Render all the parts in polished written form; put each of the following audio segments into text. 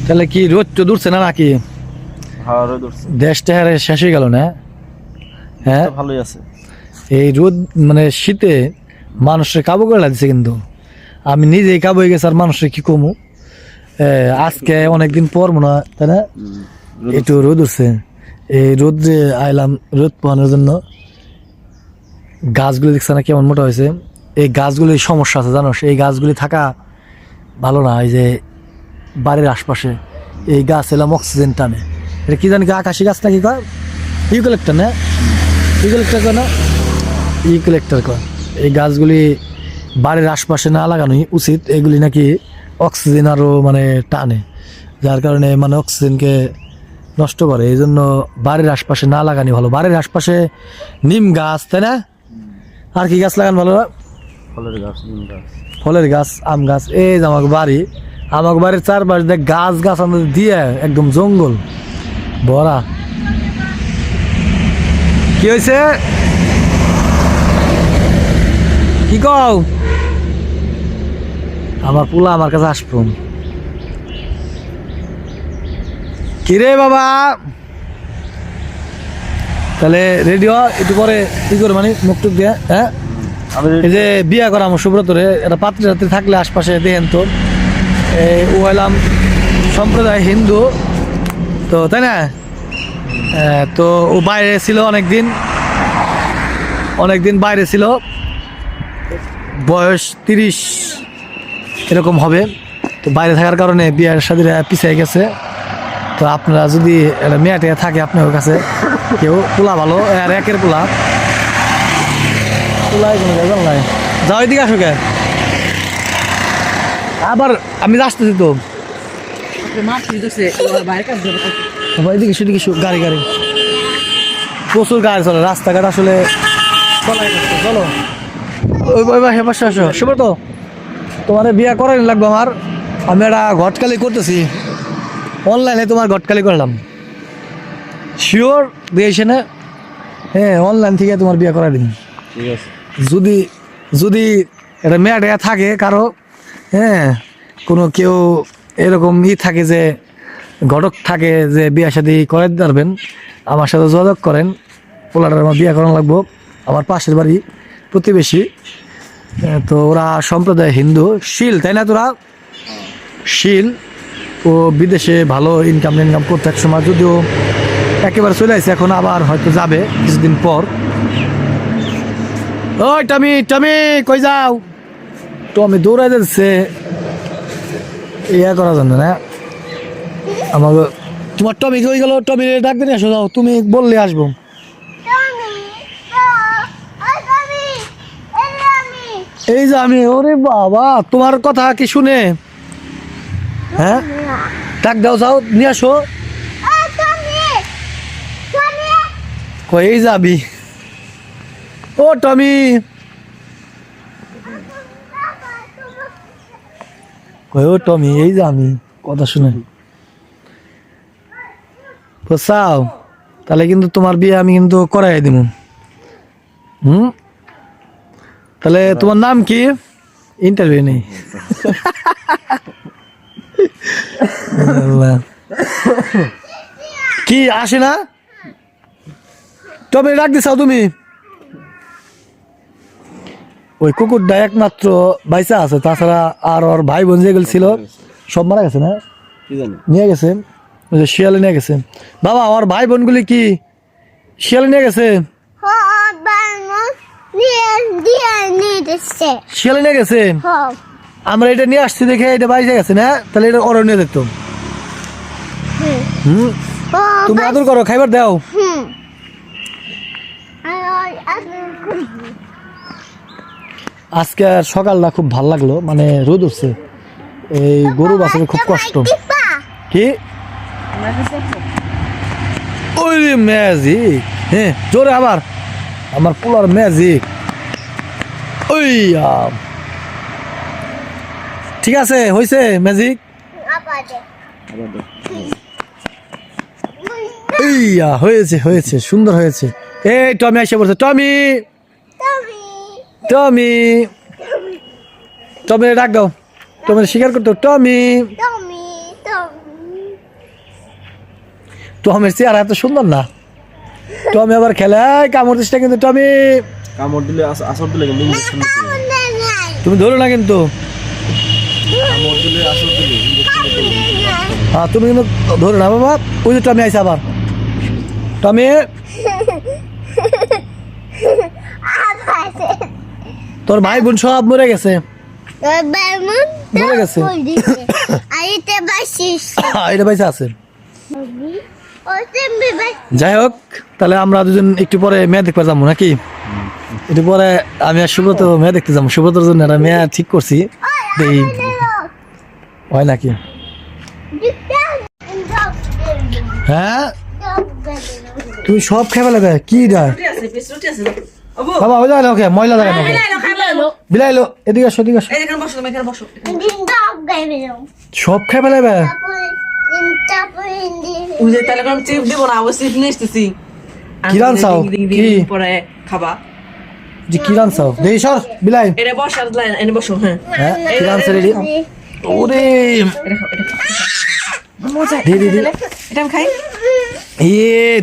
তাহলে কি রোদ তো দূরছে না নাকি? হ্যাঁ রোদ উঠছে। দেশটা হারে শেষ হয়ে গেল না? হ্যাঁ ভালোই আছে। এই রোদ মানে শীতে মানুষের কাবু করে লাগছে, কিন্তু আমি নিজেই কাবু হয়ে গেছি আর মানুষের কি কমু। আজকে অনেকদিন পর মনে হয়, তাই না? একটু রোদ উঠছে। এই রোদ যে আইলাম রোদ পোহানোর জন্য। গাছগুলি দেখছে না কেমন মোটা হয়েছে? এই গাছগুলির সমস্যা আছে জানো, এই গাছগুলি থাকা ভালো না। এই যে বাড়ির আশপাশে এই গাছ এলাম অক্সিজেন টানে। এটা কি জানি আকাশি গাছ নাকি কয়? ইউক্যালিপ্টাস না? ইউক্যালিপ্টাস কয় না? ইউক্যালিপ্টাস কয়। এই গাছগুলি বাড়ির আশপাশে না লাগানোই উচিত। এগুলি নাকি অক্সিজেন আরও মানে টানে, যার কারণে মানে অক্সিজেনকে নষ্ট করে। এই জন্য বাড়ির আশপাশে না লাগানি ভালো। বাড়ির আশপাশে নিম গাছ, তাই না? আর কি গাছ লাগান ভালো? ফলের গাছ, নিম গাছ, ফলের গাছ, আম গাছ। এই যে আমার বাড়ি, আমার বাড়ির চারপাশ দিয়ে গাছ গাছ আমাদের দিয়ে একদম জঙ্গল ভরা। কি হয়েছে? কি কও? আমার পোলা আমার কাছে আসবো। কিরে বাবা, তাহলে রেডিও একটু পরে কি করে মানে মুখ টুক দিয়ে? হ্যাঁ এই যে বিয়া করা আমার সুব্রতরে একটা পাত্রী রাত্রি থাকলে আশপাশে দেখেন তো। ও হইলাম সম্প্রদায় হিন্দু তো, তাই না? তো ও বাইরে ছিল অনেকদিন বাইরে ছিল, বয়স 30 এরকম হবে। তো বাইরে থাকার কারণে বিয়ের সাথে পিছিয়ে গেছে। তো আপনারা যদি মেয়েটা থাকে আপনার কাছে, কেউ পোলা ভালো আর একের পোলা পোলাই কোনো জায়গা নাই, যাও এদিকে আসো কে। আবার আমি আসতেছি তো এদিকে সেদিকে গাড়ি প্রচুর গাড়ি চলে, রাস্তাঘাট আসলে চলো ওই পাশে আসো। শুভ তো তোমার বিয়ে করাই লাগবে আমার। আমি একটা ঘটকালি করতেছি অনলাইনে, তোমার ঘটকালি করলাম শিওর দিয়েছে না? হ্যাঁ অনলাইন থেকে তোমার বিয়ে করাই দিন। ঠিক আছে। যদি একটা মেয়েটা থাকে কারো, হ্যাঁ কোনো কেউ এরকম থাকে যে ঘটক থাকে যে বিয়ে শাদী করে দিতে পারবেন, আমার সাথে যোগাযোগ করেন। পোলাটার আমার বিয়ে করানো লাগবো। আমার পাশের বাড়ি প্রতিবেশী। তো ওরা সম্প্রদায় হিন্দু, শীল, তাই না? তোরা শীল ও বিদেশে ভালো ইনকাম করতে এক সময়, যদিও একেবারে চলে আসছে, এখন আবার হয়তো যাবে কিছুদিন পর। ওই টমি টমি কই যাও? টমি দৌড়াই যাচ্ছে ইয়া করার জন্য না আমার। তোমার টমি কই গেল? টমি ডাক দিন আসো, যাও তুমি বললে আসবো। এই যে আমি, ওরে বাবা তোমার কথা কি শুনে? হ্যাঁ ডাক দাও, যাও নিয়ে আসো। কই যাবি? ও টমি কই? ও টমি এই যে আমি কথা শুনে চাও, তাহলে কিন্তু তোমার বিয়ে আমি কিন্তু করাই দিব। তাহলে তোমার নাম কি? ইন্টারভিউ নেই। কি আসে না? টমি ডাক দিছাও তুমি? ওই কুকুরটা একমাত্র বাইসা আছে, তাছাড়া আর ওর ভাই বোন যেগুলো ছিল সব মারা গেছে না? নিয়ে গেছে ওই যে শিয়ালে নিয়ে গেছে। বাবা ওর ভাই বোনগুলি কি শিয়ালে নিয়ে গেছে? শিয়ালে নিয়ে গেছে। আমরা এটা নিয়ে আসছি দেখে এটা বাইসে গেছে না, তাহলে এটা ওরা নিয়ে যেত। তুমি আদর করো, খাইবার দাও। আজকে সকালটা খুব ভাল লাগলো, মানে রোদ উঠছে। এই গরু বাছার খুব কষ্ট। কি ওই ম্যাজিক? হ্যাঁ জোরে আবার আমার পোলার ম্যাজিক। ওই ঠিক আছে, হয়েছে ম্যাজিক। হয়েছে হয়েছে, সুন্দর হয়েছে। এই টমি এসে পড়ছে। টমি টমি টমি ডাক দাও, টমি স্বীকার করতো। টমি টমের চেহারা এত সুন্দর না। টমি আবার খেলে কামড় দিস না কিন্তু টমি। কামড় দিলে আসর দিলে কিন্তু ইঞ্জেকশন দিতে হবে। তুমি ধরো না কিন্তু। কামড় দিলে আসর দিলে ইঞ্জেকশন দিতে হবে। হ্যাঁ তুমি কিন্তু ধরো না বাবা। ওই যে টমি আইসে আবার। টমি তোর ভাই বোন সব মরে গেছে। মরে গেছে। এটা পয়সা আছে। যাই হোক তাহলে আমরা দুজন একটু পরে মেয়ে দেখতে যাবো নাকি? একটু পরে আমি আর সুব্রত মেয়ে দেখতে যাবো। সুব্রতর জন্য একটা মেয়ে ঠিক করছি, দেখি হয় নাকি। হ্যাঁ তুমি সব খেয়ে ফেলে কি দেয় বাবা? হয়ে যায় ওকে ময়লা দেয় না। বিলাইলো এদিকে আসো, এদিকে আসো। সব খেয়ে ফেলে কি রানছাও? কি খাবা যে কি রানছাও? দেখি সর বিলাই। এটা বসার লাইন এনে বসো। হ্যাঁ হ্যাঁ কি রানছে রেডি? ওরে দে দে দে। এটা আমি খাই।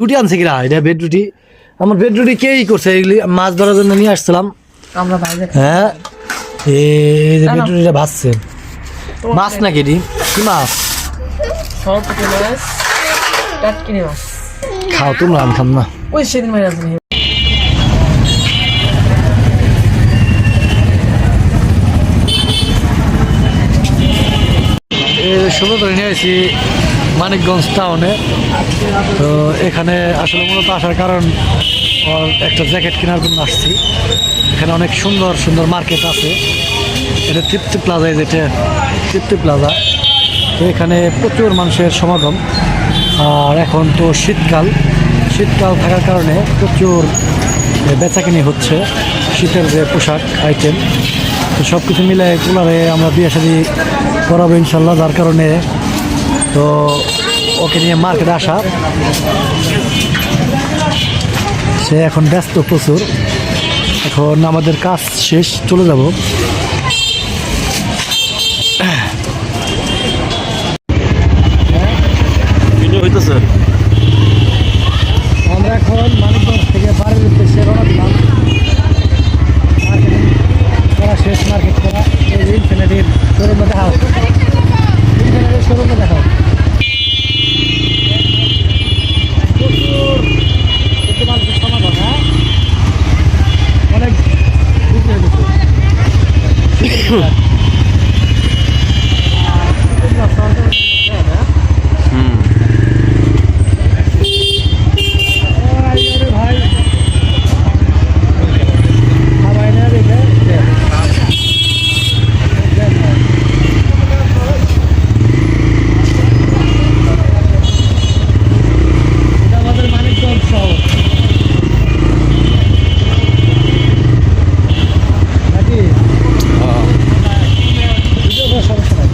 রুটি আনছে কিরা? এটা বেড রুটি। আমার বেড রুটি কেই করছে এগুলি। মাছ ধরার জন্য নিয়ে আসছিলাম। আমরা বাইরে হ্যাঁ এই যে বেড রুটিটা ভাজছে। মাছ নাকি এটি? কি মাছ? সব মাছ টাটকিনি মাছ। খাও তোমরা, আমি খাম না। ওই সেদিন মাছ আছে। ষোলো ধরে নিয়ে আসি মানিকগঞ্জ টাউনে। তো এখানে আসলে মূলত আসার কারণ ওর একটা জ্যাকেট কেনার জন্য আসছি। এখানে অনেক সুন্দর সুন্দর মার্কেট আছে। এটা তৃপ্তি প্লাজায়, যেটা তৃপ্তি প্লাজা। তো এখানে প্রচুর মানুষের সমাগম। আর এখন তো শীতকাল থাকার কারণে প্রচুর বেচাকিনি হচ্ছে শীতের যে পোশাক আইটেম। তো সব কিছু মিলে কুলারে আমরা বিয়ে শাদী করাবো ইনশাল্লাহ। যার কারণে তো ওকে নিয়ে মার্কেটে আসা। সে এখন ব্যস্ত প্রচুর। এখন আমাদের কাজ শেষ, চলে যাব। ভিডিও হইতেছে। আমরা এখন মানিকগঞ্জ থেকে বাড়ির উদ্দেশ্যে রওনা দিলাম। মার্কেটিং করা শেষ, মার্কেট করা। এই ইনফিনিটির শোরুমে দেখাও, ইনফিনিটির শোরুমে দেখাও। প্রচুর কিন্তু মানুষের সমাগম। হ্যাঁ অনেক বিক্রি হয়ে গেছে। ভাই খাবাই না দেখে এটা আমাদের মানিকগঞ্জ শহর নাকি? ভিডিও করার সমস্যা নাই।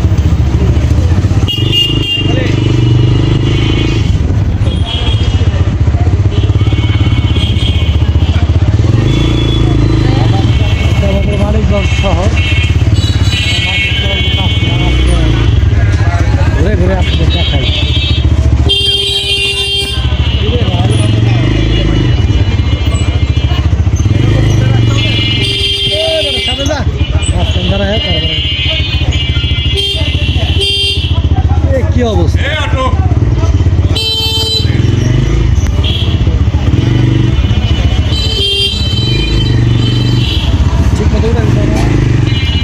আমাদের মানিকগঞ্জ শহর। ঘুরে ঘুরে আপনাদের দেখাই। কি অবস্থা? ঠিক মতো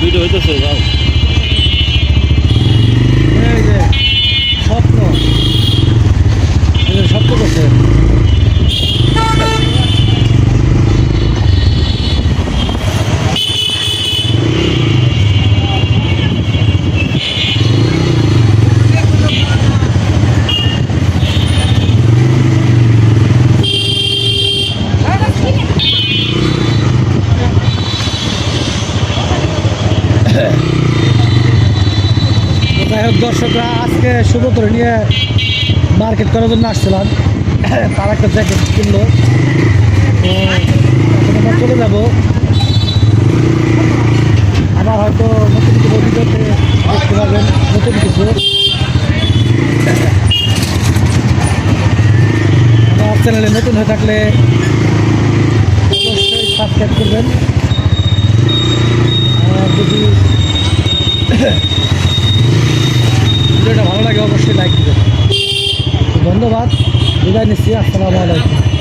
ভিডিও হইতেছে যাও। এই যে স্বপ্ন, স্বপ্ন করছে। যাই হোক দর্শকরা, আজকে সুব্রত নিয়ে মার্কেট করার জন্য আসছিলাম। তার একটা জ্যাকেট কিনলো। তো এখন আমরা চলে যাবো। আমার হয়তো নতুন কিছু ভিডিওতে দেখতে পাবেন, নতুন কিছু। নতুন হয়ে থাকলে অবশ্যই সাবস্ক্রাইব করবেন। আর যদি ভিডিওটা ভালো লাগে অবশ্যই লাইক দেবেন। ধন্যবাদ, বিদায় নিচ্ছি, আসসালামু আলাইকুম।